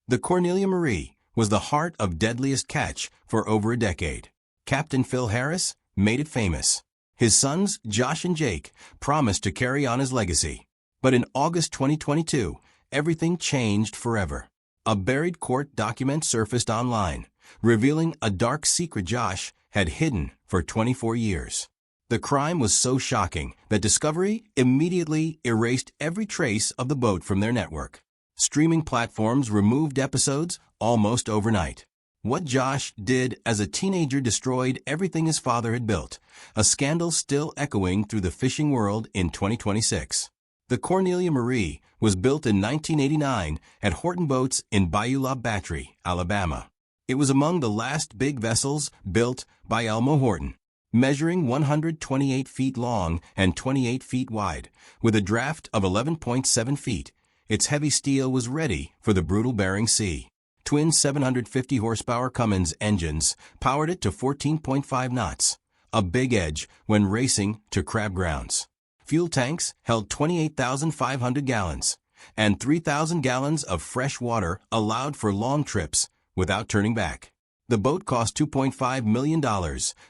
The Cornelia Marie was the heart of Deadliest Catch for over a decade. Captain Phil Harris made it famous. His sons, Josh and Jake, promised to carry on his legacy. But in August 2022, everything changed forever. A buried court document surfaced online, revealing a dark secret Josh had hidden for 24 years. The crime was so shocking that Discovery immediately erased every trace of the boat from their network. Streaming platforms removed episodes almost overnight. What Josh did as a teenager destroyed everything his father had built, a scandal still echoing through the fishing world in 2026. The Cornelia Marie was built in 1989 at Horton Boats in Bayou La Battery, Alabama. It was among the last big vessels built by Elmo Horton, measuring 128 feet long and 28 feet wide, with a draft of 11.7 feet. Its heavy steel was ready for the brutal Bering Sea. Twin 750 horsepower Cummins engines powered it to 14.5 knots, a big edge when racing to crab grounds. Fuel tanks held 28,500 gallons, and 3,000 gallons of fresh water allowed for long trips without turning back. The boat cost $2.5 million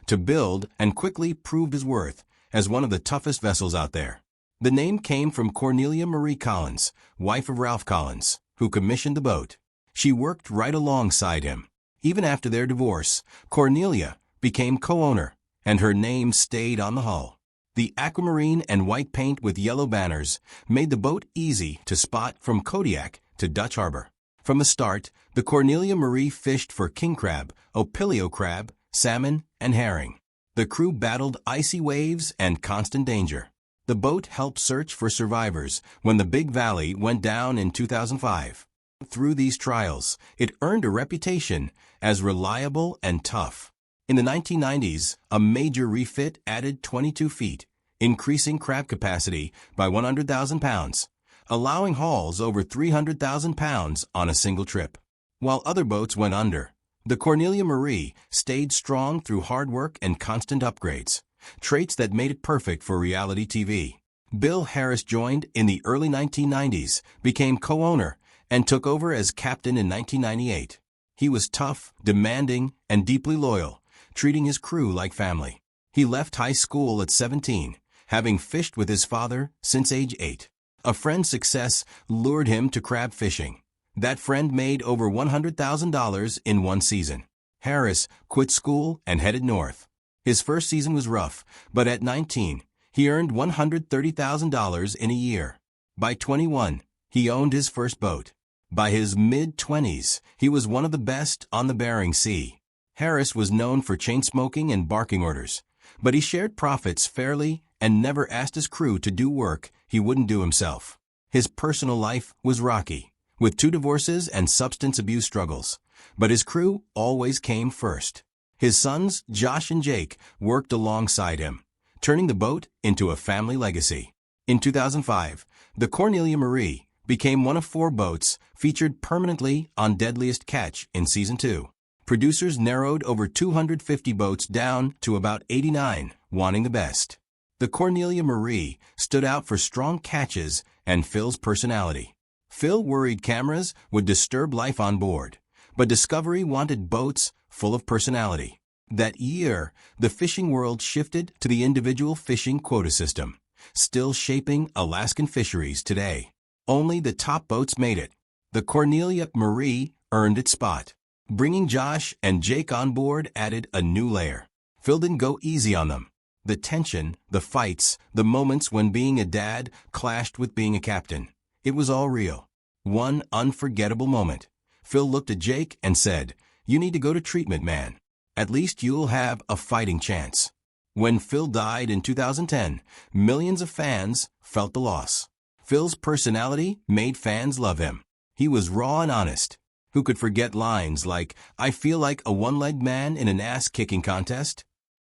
to build and quickly proved his worth as one of the toughest vessels out there. The name came from Cornelia Marie Collins, wife of Ralph Collins, who commissioned the boat. She worked right alongside him. Even after their divorce, Cornelia became co-owner, and her name stayed on the hull. The aquamarine and white paint with yellow banners made the boat easy to spot from Kodiak to Dutch Harbor. From the start, the Cornelia Marie fished for king crab, opilio crab, salmon, and herring. The crew battled icy waves and constant danger. The boat helped search for survivors when the Big Valley went down in 2005. Through these trials, it earned a reputation as reliable and tough. In the 1990s, a major refit added 22 feet, increasing crab capacity by 100,000 pounds, allowing hauls over 300,000 pounds on a single trip. While other boats went under, the Cornelia Marie stayed strong through hard work and constant upgrades, traits that made it perfect for reality TV. Bill Harris joined in the early 1990s, became co-owner, and took over as captain in 1998. He was tough, demanding, and deeply loyal, treating his crew like family. He left high school at 17, having fished with his father since age 8. A friend's success lured him to crab fishing. That friend made over $100,000 in one season. Harris quit school and headed north. His first season was rough, but at 19, he earned $130,000 in a year. By 21, he owned his first boat. By his mid-20s, he was one of the best on the Bering Sea. Harris was known for chain smoking and barking orders, but he shared profits fairly and never asked his crew to do work he wouldn't do himself. His personal life was rocky, with 2 divorces and substance abuse struggles, but his crew always came first. His sons, Josh and Jake, worked alongside him, turning the boat into a family legacy. In 2005, the Cornelia Marie became one of 4 boats featured permanently on Deadliest Catch in Season 2. Producers narrowed over 250 boats down to about 89, wanting the best. The Cornelia Marie stood out for strong catches and Phil's personality. Phil worried cameras would disturb life on board, but Discovery wanted boats full of personality. That year, the fishing world shifted to the individual fishing quota system, still shaping Alaskan fisheries today. Only the top boats made it. The Cornelia Marie earned its spot. Bringing Josh and Jake on board added a new layer. Phil didn't go easy on them. The tension, the fights, the moments when being a dad clashed with being a captain. It was all real. One unforgettable moment. Phil looked at Jake and said, "You need to go to treatment, man. At least you'll have a fighting chance." When Phil died in 2010, millions of fans felt the loss. Phil's personality made fans love him. He was raw and honest. Who could forget lines like, "I feel like a one-legged man in an ass-kicking contest"?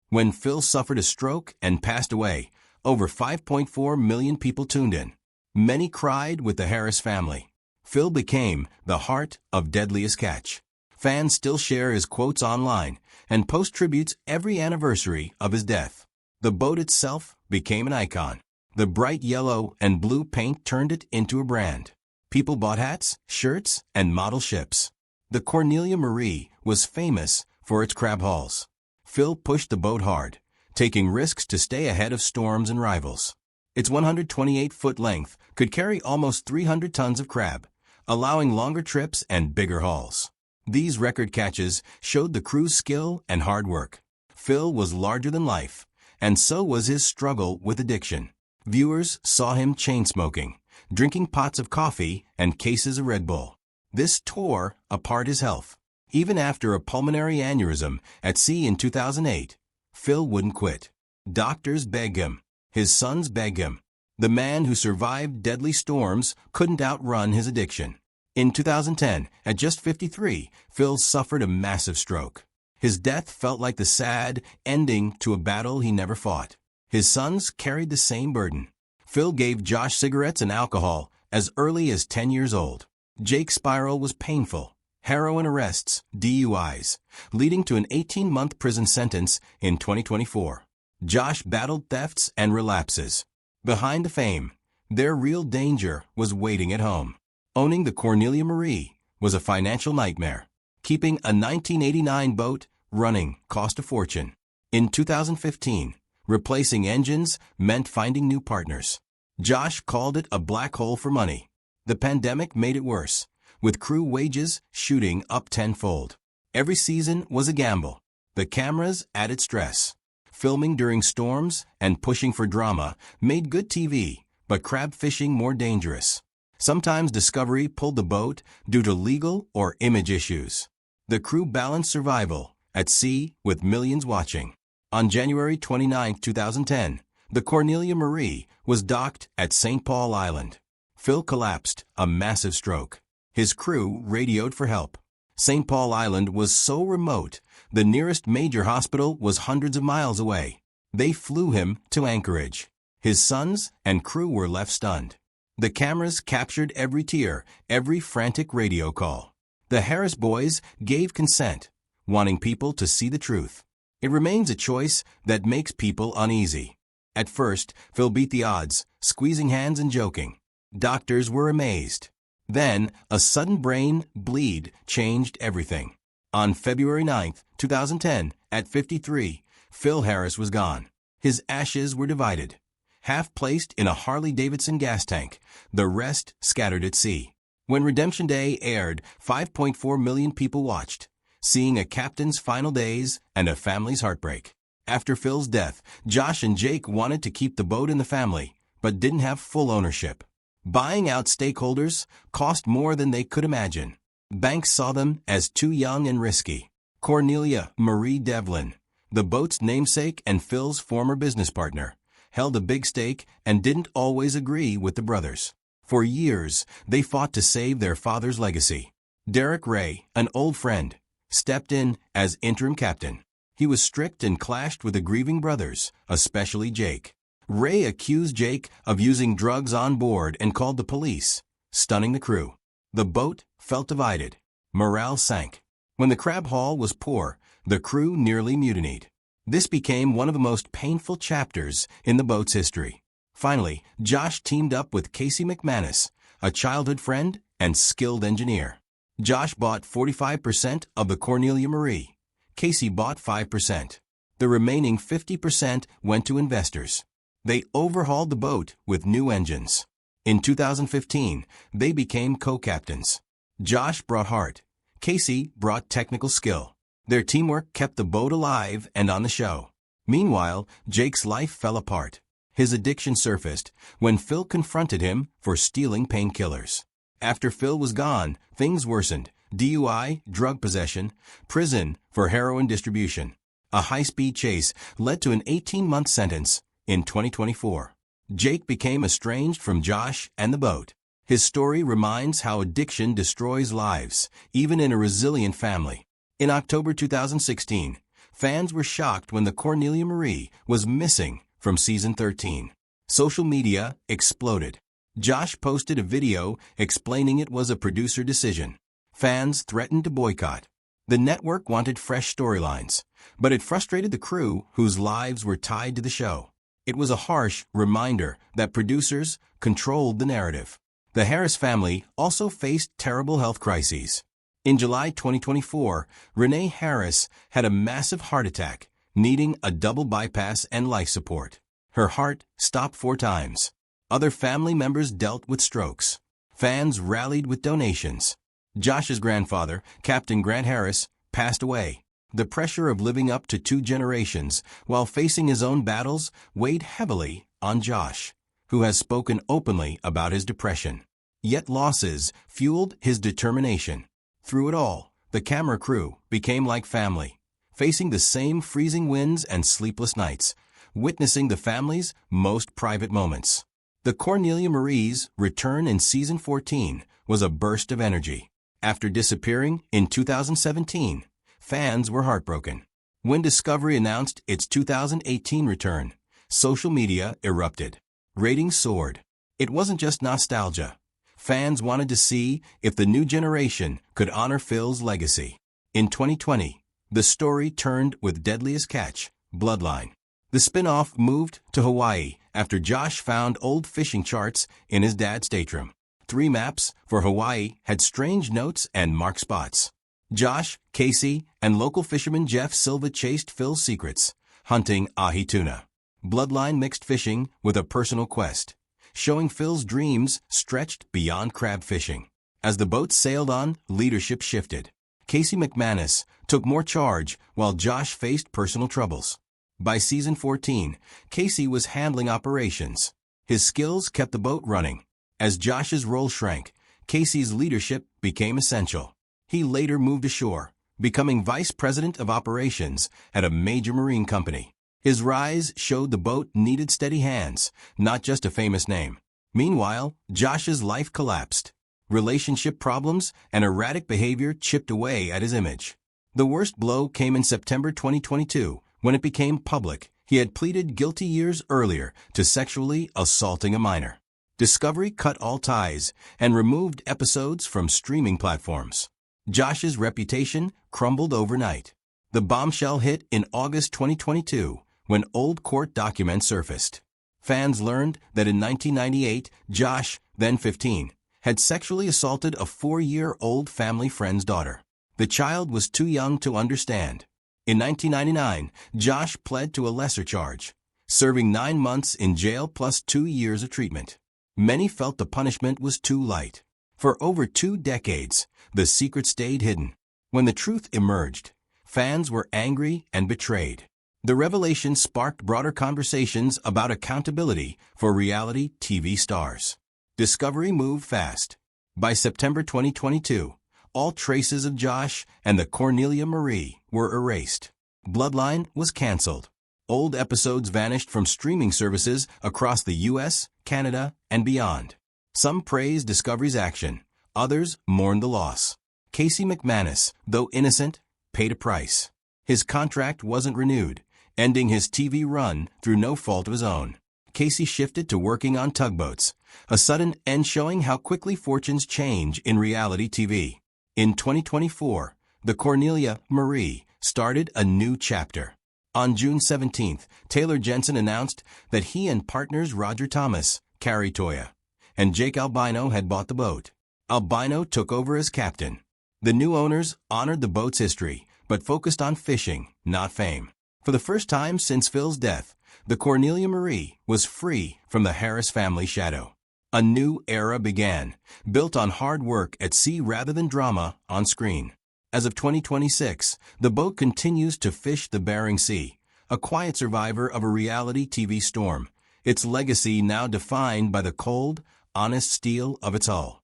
When Phil suffered a stroke and passed away, over 5.4 million people tuned in. Many cried with the Harris family. Phil became the heart of Deadliest Catch. Fans still share his quotes online and post tributes every anniversary of his death. The boat itself became an icon. The bright yellow and blue paint turned it into a brand. People bought hats, shirts, and model ships. The Cornelia Marie was famous for its crab hauls. Phil pushed the boat hard, taking risks to stay ahead of storms and rivals. Its 128-foot length could carry almost 300 tons of crab, allowing longer trips and bigger hauls. These record catches showed the crew's skill and hard work. Phil was larger than life, and so was his struggle with addiction. Viewers saw him chain-smoking, drinking pots of coffee and cases of Red Bull. This tore apart his health. Even after a pulmonary aneurysm at sea in 2008, Phil wouldn't quit. Doctors begged him. His sons begged him. The man who survived deadly storms couldn't outrun his addiction. In 2010, at just 53, Phil suffered a massive stroke. His death felt like the sad ending to a battle he never fought. His sons carried the same burden. Phil gave Josh cigarettes and alcohol as early as 10 years old. Jake's spiral was painful. Heroin arrests, DUIs, leading to an 18-month prison sentence in 2024. Josh battled thefts and relapses. Behind the fame, their real danger was waiting at home. Owning the Cornelia Marie was a financial nightmare. Keeping a 1989 boat running cost a fortune. In 2015, replacing engines meant finding new partners. Josh called it a black hole for money. The pandemic made it worse, with crew wages shooting up tenfold. Every season was a gamble. The cameras added stress. Filming during storms and pushing for drama made good TV, but crab fishing more dangerous. Sometimes Discovery pulled the boat due to legal or image issues. The crew balanced survival at sea with millions watching. On January 29, 2010, the Cornelia Marie was docked at St. Paul Island. Phil collapsed, a massive stroke. His crew radioed for help. St. Paul Island was so remote, the nearest major hospital was hundreds of miles away. They flew him to Anchorage. His sons and crew were left stunned. The cameras captured every tear, every frantic radio call. The Harris boys gave consent, wanting people to see the truth. It remains a choice that makes people uneasy. At first, Phil beat the odds, squeezing hands and joking. Doctors were amazed. Then, a sudden brain bleed changed everything. On February 9, 2010, at 53, Phil Harris was gone. His ashes were divided. Half placed in a Harley-Davidson gas tank, the rest scattered at sea. When Redemption Day aired, 5.4 million people watched, seeing a captain's final days and a family's heartbreak. After Phil's death, Josh and Jake wanted to keep the boat in the family, but didn't have full ownership. Buying out stakeholders cost more than they could imagine. Banks saw them as too young and risky. Cornelia Marie Devlin, the boat's namesake and Phil's former business partner, held a big stake and didn't always agree with the brothers. For years, they fought to save their father's legacy. Derek Ray, an old friend, stepped in as interim captain. He was strict and clashed with the grieving brothers, especially Jake. Ray accused Jake of using drugs on board and called the police, stunning the crew. The boat felt divided. Morale sank. When the crab haul was poor, the crew nearly mutinied. This became one of the most painful chapters in the boat's history. Finally, Josh teamed up with Casey McManus, a childhood friend and skilled engineer. Josh bought 45% of the Cornelia Marie. Casey bought 5%. The remaining 50% went to investors. They overhauled the boat with new engines. In 2015, they became co-captains. Josh brought heart. Casey brought technical skill. Their teamwork kept the boat alive and on the show. Meanwhile, Jake's life fell apart. His addiction surfaced when Phil confronted him for stealing painkillers. After Phil was gone, things worsened. DUI, drug possession, prison for heroin distribution. A high-speed chase led to an 18-month sentence in 2024. Jake became estranged from Josh and the boat. His story reminds how addiction destroys lives, even in a resilient family. In October 2016, fans were shocked when the Cornelia Marie was missing from season 13. Social media exploded. Josh posted a video explaining it was a producer decision. Fans threatened to boycott. The network wanted fresh storylines, but it frustrated the crew whose lives were tied to the show. It was a harsh reminder that producers controlled the narrative. The Harris family also faced terrible health crises. In July 2024, Renee Harris had a massive heart attack, needing a double bypass and life support. Her heart stopped 4 times. Other family members dealt with strokes. Fans rallied with donations. Josh's grandfather, Captain Grant Harris, passed away. The pressure of living up to 2 generations while facing his own battles weighed heavily on Josh, who has spoken openly about his depression. Yet losses fueled his determination. Through it all, the camera crew became like family, facing the same freezing winds and sleepless nights, witnessing the family's most private moments. The Cornelia Marie's return in season 14 was a burst of energy. After disappearing in 2017, fans were heartbroken. When Discovery announced its 2018 return, social media erupted. Ratings soared. It wasn't just nostalgia. Fans wanted to see if the new generation could honor Phil's legacy. In 2020, the story turned with Deadliest Catch, Bloodline. The spin-off moved to Hawaii after Josh found old fishing charts in his dad's stateroom. 3 maps for Hawaii had strange notes and marked spots. Josh, Casey, and local fisherman Jeff Silva chased Phil's secrets, hunting ahi tuna. Bloodline mixed fishing with a personal quest, showing Phil's dreams stretched beyond crab fishing. As the boat sailed on, leadership shifted. Casey McManus took more charge while Josh faced personal troubles. By season 14, Casey was handling operations. His skills kept the boat running. As Josh's role shrank, Casey's leadership became essential. He later moved ashore, becoming vice president of operations at a major marine company. His rise showed the boat needed steady hands, not just a famous name. Meanwhile, Josh's life collapsed. Relationship problems and erratic behavior chipped away at his image. The worst blow came in September 2022, when it became public he had pleaded guilty years earlier to sexually assaulting a minor. Discovery cut all ties and removed episodes from streaming platforms. Josh's reputation crumbled overnight. The bombshell hit in August 2022 when old court documents surfaced. Fans learned that in 1998, Josh, then 15, had sexually assaulted a 4-year-old family friend's daughter. The child was too young to understand. In 1999, Josh pled to a lesser charge, serving 9 months in jail plus 2 years of treatment. Many felt the punishment was too light. For over 2 decades, the secret stayed hidden. When the truth emerged, fans were angry and betrayed. The revelation sparked broader conversations about accountability for reality TV stars. Discovery moved fast. By September 2022, all traces of Josh and the Cornelia Marie were erased. Bloodline was canceled. Old episodes vanished from streaming services across the US, Canada, and beyond. Some praised Discovery's action. Others mourned the loss. Casey McManus, though innocent, paid a price. His contract wasn't renewed, ending his TV run through no fault of his own. Casey shifted to working on tugboats, a sudden end showing how quickly fortunes change in reality TV. In 2024, the Cornelia Marie started a new chapter. On June 17th, Taylor Jensen announced that he and partners Roger Thomas, Carrie Toya, and Jake Albino had bought the boat. Albino took over as captain. The new owners honored the boat's history, but focused on fishing, not fame. For the first time since Phil's death, the Cornelia Marie was free from the Harris family shadow. A new era began, built on hard work at sea rather than drama on screen. As of 2026, the boat continues to fish the Bering Sea, a quiet survivor of a reality TV storm, its legacy now defined by the cold, honest steel of its hull.